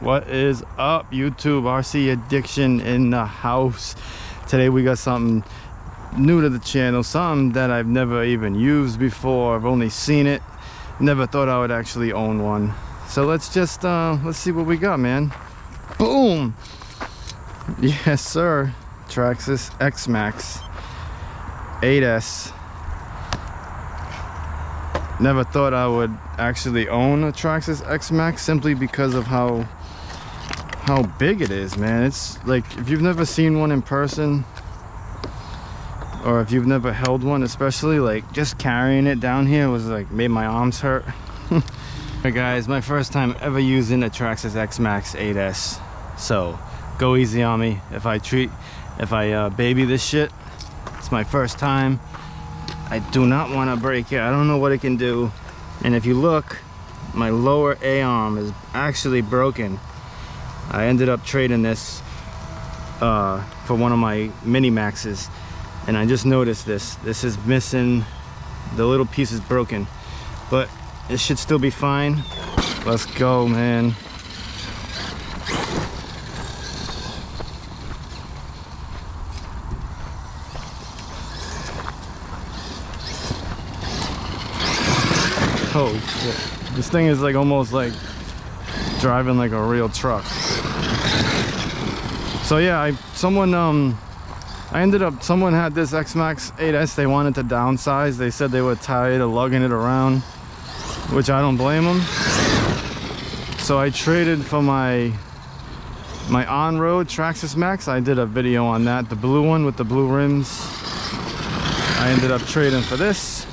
What is up, YouTube? RC Addiction in the house. Today we got something new to the channel, something that I've never even used before. I've only seen it, never thought I would actually own one. So let's just let's see what we got, man. Boom. Yes sir, Traxxas XMaxx 8S. Never thought I would actually own a Traxxas XMaxx simply because of how big it is, man. It's like, if you've never seen one in person, or if you've never held one, especially, like, just carrying it down here was like made my arms hurt. Hey guys, my first time ever using a Traxxas XMaxx 8S, so go easy on me if I baby this shit. It's my first time. I do not want to break it. I don't know what it can do. And if you look, my lower A arm is actually broken. I ended up trading this for one of my mini maxes, and I just noticed this is missing, the little piece is broken, but it should still be fine. Let's go, man. Oh shit. This thing is like almost like driving like a real truck. So yeah, someone had this XMaxx 8S. They wanted to downsize. They said they were tired of lugging it around, which I don't blame them. So I traded for my on-road Traxxas Max. I did a video on that, the blue one with the blue rims. I ended up trading for this,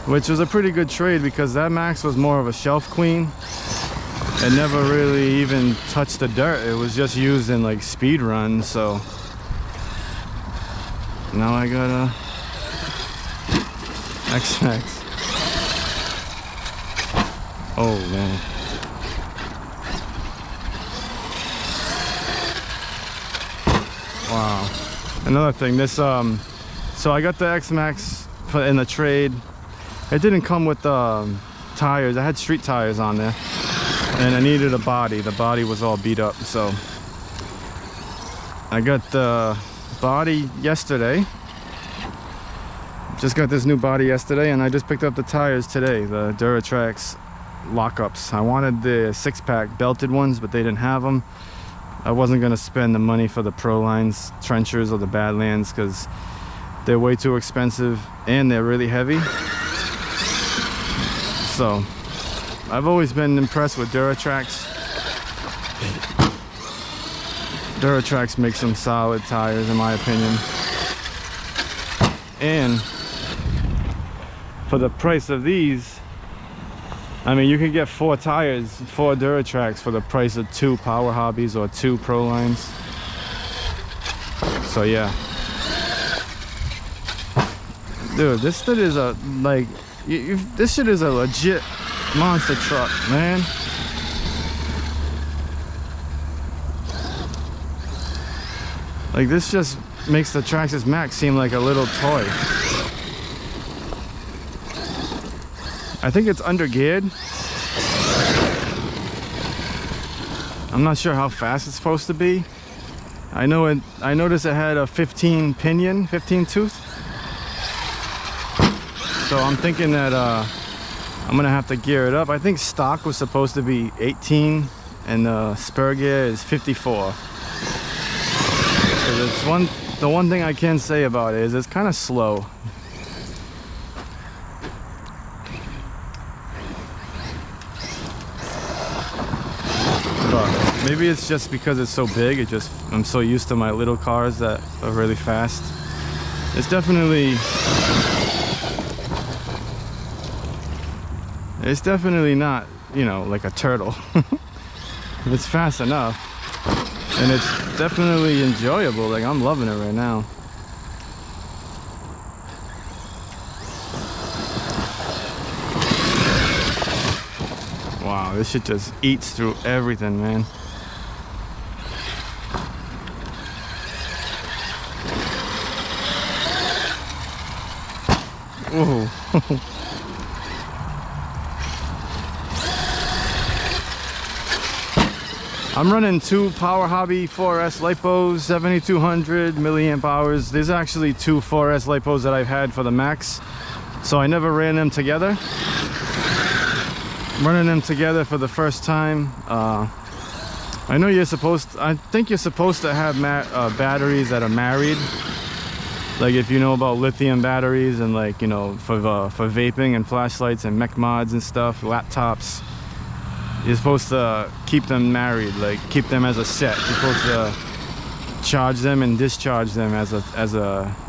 which was a pretty good trade because that Max was more of a shelf queen. It never really even touched the dirt. It was just used in like speed runs. So now I got a XMaxx. Oh man. Wow. Another thing, this so I got the XMaxx in the trade. It didn't come with tires. I had street tires on there, and I needed a body. The body was all beat up, so I got the body yesterday. Just got this new body yesterday, and I just picked up the tires today, the Duratrax lockups. I wanted the 6-pack belted ones, but they didn't have them. I wasn't gonna spend the money for the Pro Lines trenchers or the Badlands because they're way too expensive and they're really heavy. So I've always been impressed with Duratrax. Duratrax makes some solid tires in my opinion. And for the price of these, I mean, you can get 4 tires, 4 Duratrax for the price of 2 Power Hobbies or 2 Pro Lines. So yeah. Dude, this shit is a, like, this shit is a legit monster truck, man. Like, this just makes the Traxxas Max seem like a little toy. I think it's under geared. I'm not sure how fast it's supposed to be. I noticed it had a 15 tooth. So I'm thinking that I'm gonna have to gear it up. I think stock was supposed to be 18 and the spur gear is 54. So the one thing I can say about it is it's kind of slow. But maybe it's just because it's so big. I'm so used to my little cars that are really fast. It's definitely not, you know, like a turtle. It's fast enough, and it's definitely enjoyable. Like, I'm loving it right now. Wow, this shit just eats through everything, man. Whoa. I'm running two powerhobby 4S lipos, 7200 milliamp hours. These are actually two 4S lipos that I've had for the Max, so I never ran them together. I'm running them together for the first time. I know I think you're supposed to have batteries that are married. Like if you know about lithium batteries and, like, you know, for vaping and flashlights and mech mods and stuff, laptops. You're supposed to keep them married, like keep them as a set. You're supposed to charge them and discharge them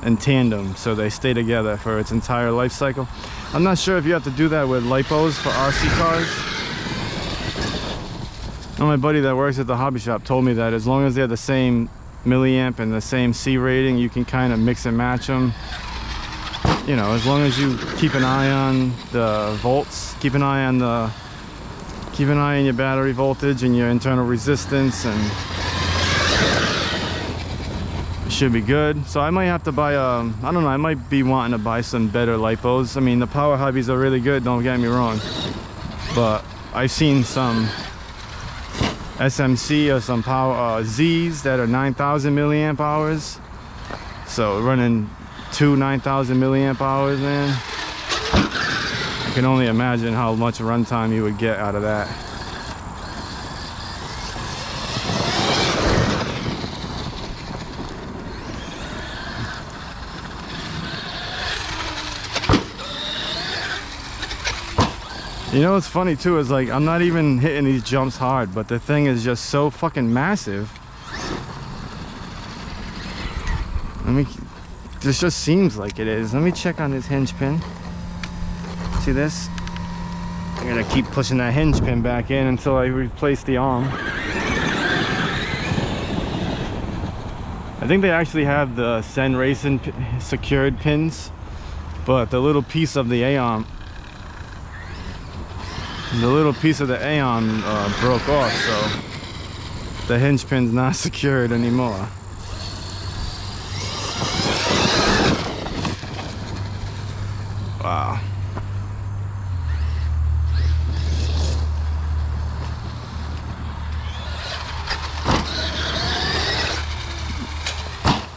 in tandem, so they stay together for its entire life cycle. I'm not sure if you have to do that with lipos for RC cars. My buddy that works at the hobby shop told me that as long as they're the same milliamp and the same C rating, you can kind of mix and match them. You know, as long as you keep an eye on the volts, keep an eye on your battery voltage and your internal resistance, and it should be good. So I might have to buy I don't know, I might be wanting to buy some better lipos. I mean, the power hobbies are really good, don't get me wrong, but I've seen some SMC or some power Z's that are 9,000 milliamp hours. So running two 9,000 milliamp hours, man, I can only imagine how much runtime you would get out of that. You know what's funny too is, like, I'm not even hitting these jumps hard, but the thing is just so fucking massive. This just seems like it is. Let me check on this hinge pin. See this? I'm gonna keep pushing that hinge pin back in until I replace the arm. I think they actually have the Sen Racing secured pins, but the little piece of the Aeon, broke off, so the hinge pin's not secured anymore. Wow.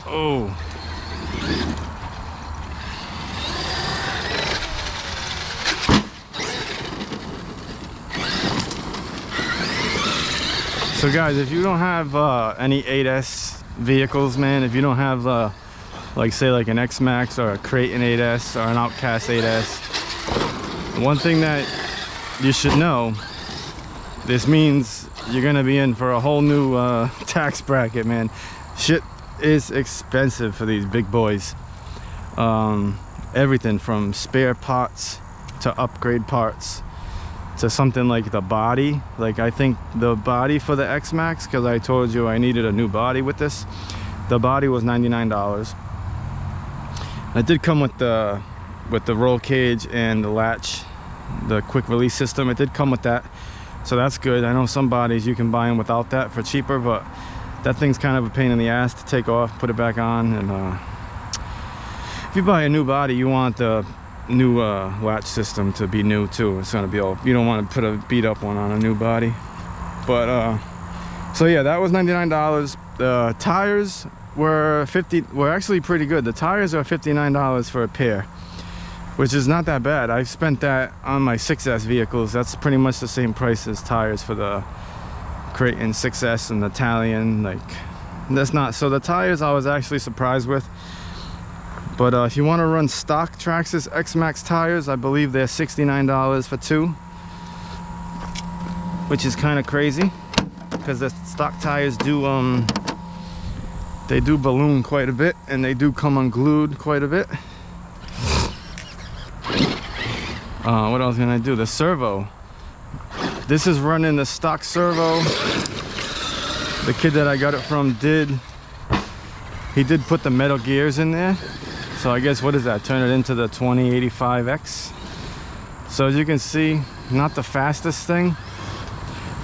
Oh. So guys, if you don't have any 8S vehicles, man, if you don't have like say like an XMaxx or a Kraton 8S or an Outcast 8S, one thing that you should know, this means you're gonna be in for a whole new tax bracket, man. Shit is expensive for these big boys. Everything from spare parts to upgrade parts to something like the body. Like, I think the body for the XMaxx, because I told you I needed a new body with this, the body was $99. It did come with the roll cage and the latch, the quick release system. It did come with that, so that's good. I know some bodies you can buy them without that for cheaper, but that thing's kind of a pain in the ass to take off, put it back on. And if you buy a new body, you want the new latch system to be new too. It's gonna be all, you don't want to put a beat up one on a new body. But so yeah, that was $99. The tires were actually pretty good. The tires are $59 for a pair, which is not that bad. I've spent that on my 6S vehicles. That's pretty much the same price as tires for the Kraton 6S and the Italian. Like, that's not, so the tires I was actually surprised with. But if you want to run stock Traxxas XMaxx tires, I believe they're $69 for two, which is kind of crazy because the stock tires do they do balloon quite a bit, and they do come unglued quite a bit. What else can I do? The servo. This is running the stock servo. The kid that I got it from did put the metal gears in there. So I guess, what is that? Turn it into the 2085X. So as you can see, not the fastest thing,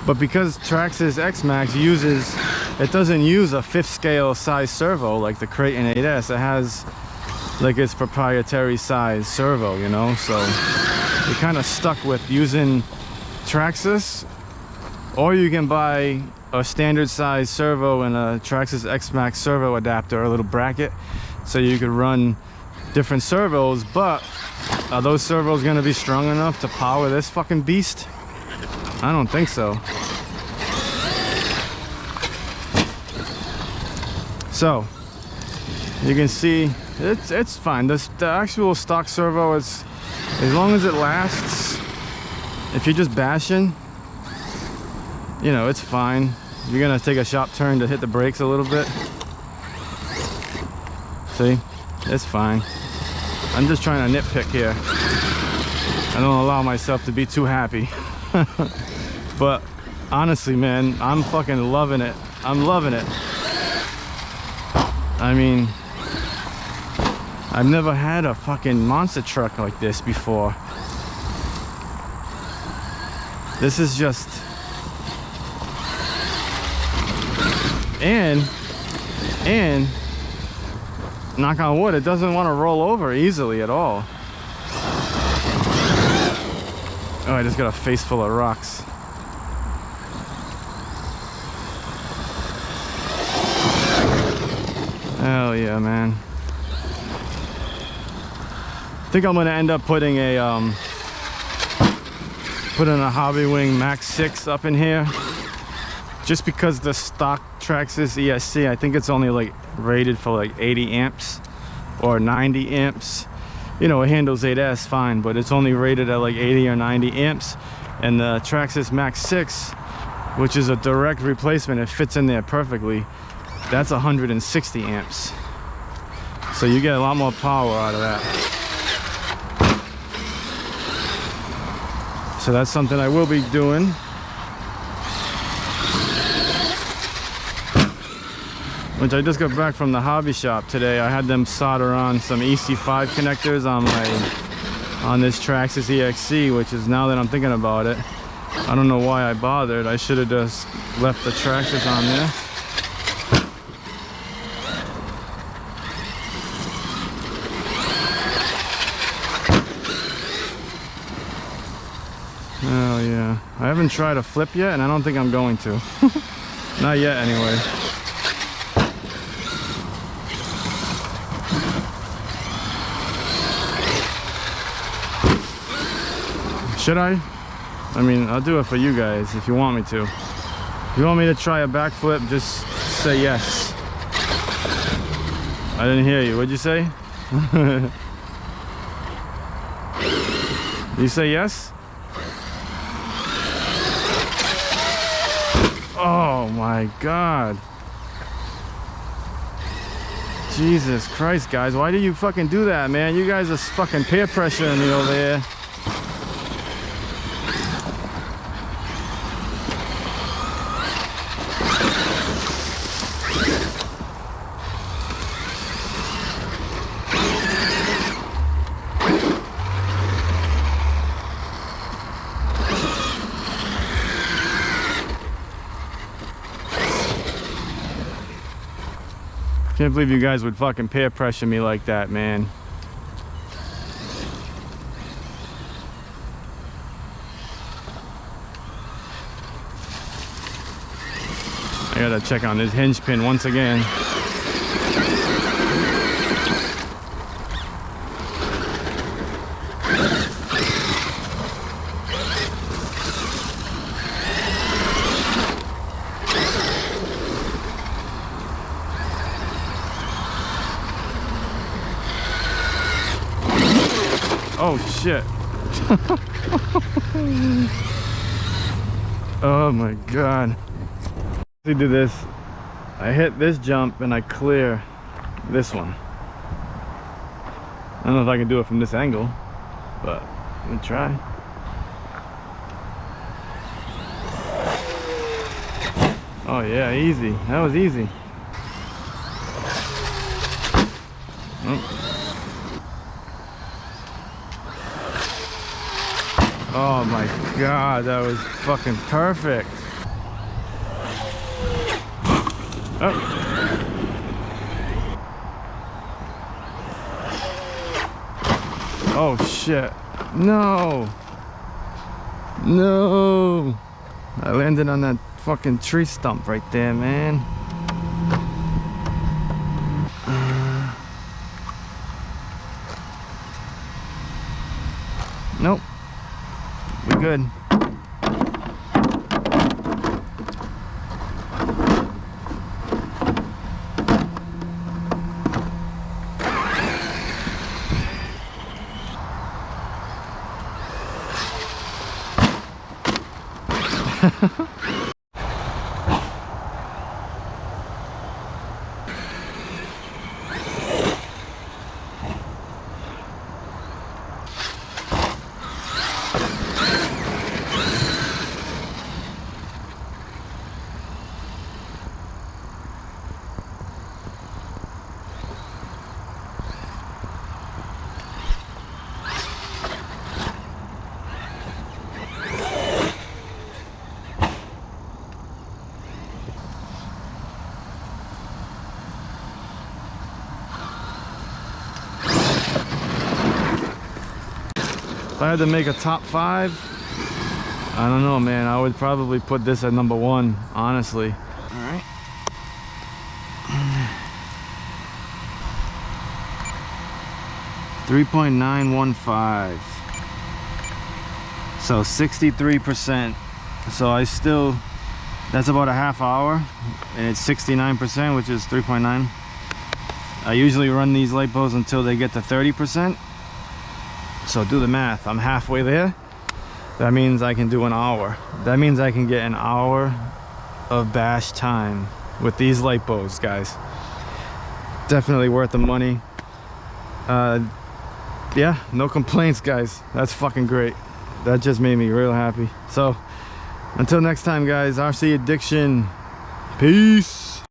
but because Traxxas XMaxx doesn't use a 5th scale size servo like the Kraton 8S. It has like its proprietary size servo, you know. So you're kind of stuck with using Traxxas or you can buy a standard size servo and a Traxxas XMaxx servo adapter, a little bracket, so you could run different servos. But are those servos gonna be strong enough to power this fucking beast? I don't think so. So you can see it's fine. The actual stock servo is, as long as it lasts, if you're just bashing, you know, it's fine. You're gonna take a sharp turn to hit the brakes a little bit. See, it's fine. I'm just trying to nitpick here. I don't allow myself to be too happy. But honestly, man, I'm fucking loving it. I'm loving it. I mean, I've never had a fucking monster truck like this before. This is just... And knock on wood, it doesn't want to roll over easily at all. Oh, I just got a face full of rocks. Hell yeah, man. I think I'm gonna end up putting a Hobbywing Max 6 up in here, just because the stock Traxxas ESC, I think it's only like rated for like 80 amps or 90 amps. You know, it handles 8S fine, but it's only rated at like 80 or 90 amps. And the Traxxas Max 6, which is a direct replacement, it fits in there perfectly. That's 160 amps. So you get a lot more power out of that. So that's something I will be doing. Which I just got back from the hobby shop today. I had them solder on some EC5 connectors on this Traxxas EXC, which is, now that I'm thinking about it, I don't know why I bothered. I should have just left the Traxxas on there. Oh yeah, I haven't tried a flip yet, and I don't think I'm going to. Not yet anyway. Should I? I mean, I'll do it for you guys if you want me to. If you want me to try a backflip, just say yes. I didn't hear you. What'd you say? You say yes? Oh my God. Jesus Christ, guys. Why do you fucking do that, man? You guys are fucking peer pressuring me over here. Can't believe you guys would fucking peer pressure me like that, man. I gotta check on this hinge pin once again. Oh shit. Oh my God. To do this, I hit this jump and I clear this one. I don't know if I can do it from this angle, but I'm gonna try. Oh yeah, easy. That was easy. Oh my God, that was fucking perfect. Oh. Oh shit. No. No. I landed on that fucking tree stump right there, man. Nope. We're good. If I had to make a top 5, I don't know, man. I would probably put this at number 1, honestly. All right. $3.915. So 63%. So I still, that's about a half hour, and it's 69%, which is 3.9. I usually run these lipos until they get to 30%. So do the math. I'm halfway there. That means I can do an hour. That means I can get an hour of bash time with these lipos, guys. Definitely worth the money. Yeah, no complaints, guys. That's fucking great. That just made me real happy. So until next time, guys, RC Addiction. Peace.